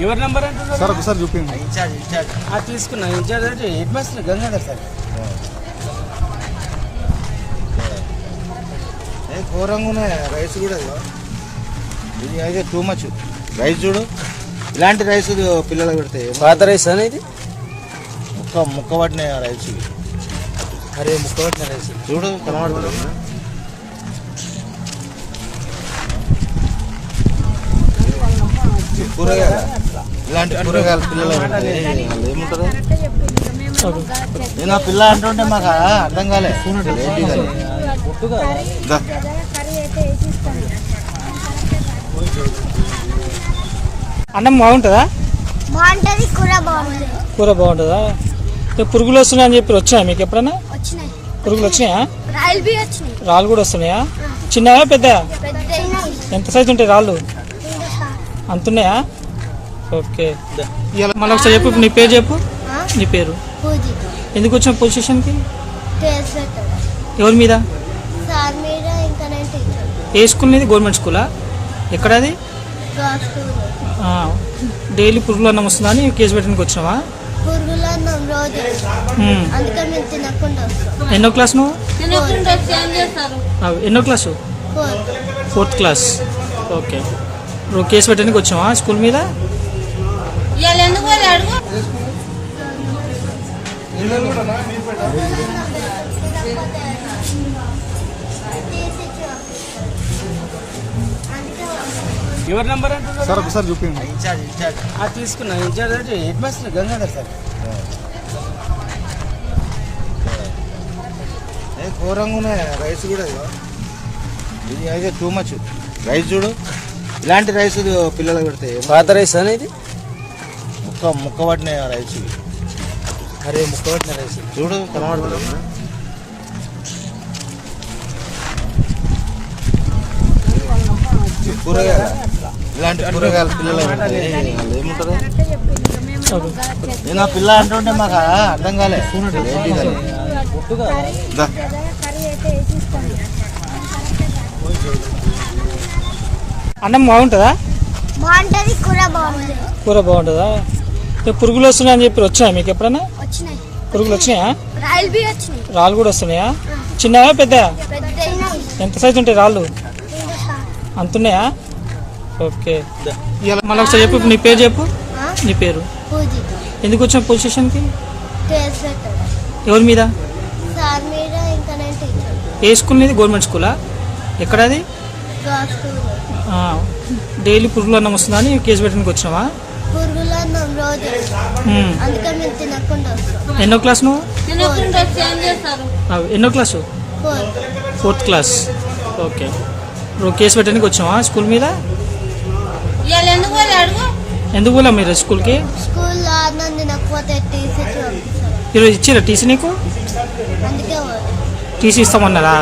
ఎవరి నెంబర్ అంటే సార్ ఒకసారి చూపించండి. ఇన్ఛార్జ్ తీసుకున్నా. ఇన్ఛార్జ్ అంటే హెడ్ మాస్టర్ గంగాధర్ సార్. ఘోరంగా ఉన్నాయి రైస్ కూడా. ఇది అయితే టూ మచ్ రైస్ చూడు. ఇలాంటి రైస్ పిల్లలకు పెడితే పాత రైస్ అనేది ముక్క పట్టిన రైస్. అరే ముక్క పట్టిన రైస్ చూడు కనబడుతుంది. కూరగాయలు ఇలాంటి కూరగాయలు పిల్లలు ఏముంటుంది. నేను ఆ పిల్ల అంటుంటే మాకు అర్థం కాలే. అన్నం బాగుంటుందా? బాగుంటుంది. కూర బాగుంటుందా? పురుగులు వస్తున్నాయని చెప్పి వచ్చాయా మీకు ఎప్పుడన్నా? పురుగులు వచ్చినాయా? రాళ్ళు కూడా వస్తున్నాయా? చిన్నవా పెద్దయా? ఎంత సైజు ఉంటాయి రాళ్ళు? అంతున్నాయా? ఓకే. మళ్ళీ ఒకసారి చెప్పు, నీ పేరు చెప్పు. నీ పేరు ఎందుకు వచ్చిన పొజిషన్కి? ఎవరి మీద? ఏ స్కూల్ మీద? గవర్నమెంట్ స్కూలా? ఎక్కడ అది? డైలీ పురుగుల అన్నం వస్తుందా అని కేసు పెట్టడానికి వచ్చినావా? ఎన్నో క్లాస్ నువ్వు? ఎన్నో క్లాసు? 4th class. ఓకే. ఇప్పుడు కేసు పెట్టడానికి వచ్చావా స్కూల్ మీద? ఎవరి నెంబర్ అంటే సార్ ఒకసారి చూపించండి. ఇన్ఛార్జ్ తీసుకున్నా. ఇన్ఛార్జ్ అంటే హెడ్ మాస్టర్ గంగాధర్ సార్. ఘోరంగా ఉన్నాయి రైస్ కూడా. ఇది అయితే టూ మచ్ రైస్ చూడు. ఇలాంటి రైస్ పిల్లలకు పెడితే పాత రైస్ అనేది ముక్క పట్టిన రైస్. అరే ముక్క పట్టిన రైస్ చూడు కనబడుతుంది. కూరగాయలు ఇలాంటి కూరగాయలు పిల్లలకు పెడితే ఏముంటుంది. నేను ఆ పిల్ల అంటుంటే మాకు అర్థం కాలే. అన్నం బాగుంటుందా? బాగుంటుంది. కూర బాగుంటుందా? పురుగులు వస్తున్నాయని చెప్పి వచ్చాయా మీకు ఎప్పుడన్నా? పురుగులు వచ్చినాయా? రాళ్ళు కూడా వస్తున్నాయా? చిన్నవా పెద్దయా? ఎంత సైజు ఉంటాయి రాళ్ళు? అంతున్నాయా? ఓకే. మళ్ళీ ఒకసారి చెప్పు, నీ పేరు చెప్పు. నీ పేరు ఎందుకు వచ్చిన పొజిషన్కి? ఎవరి మీద? ఏ స్కూల్ మీద? గవర్నమెంట్ స్కూలా? ఎక్కడ అది? డైలీ పురుగుల అన్నం వస్తుందా అని కేసు పెట్టడానికి వచ్చినావా? ఎన్నో క్లాస్ నువ్వు? ఎన్నో క్లాసు? 4th class. ఓకే. ఇప్పుడు కేసు పెట్టడానికి వచ్చావా స్కూల్ మీద? ఎందుకు పోలే మీరు స్కూల్కి? ఈరోజు ఇచ్చారా టీసీ నీకు? టీసీ ఇస్తామన్నారా?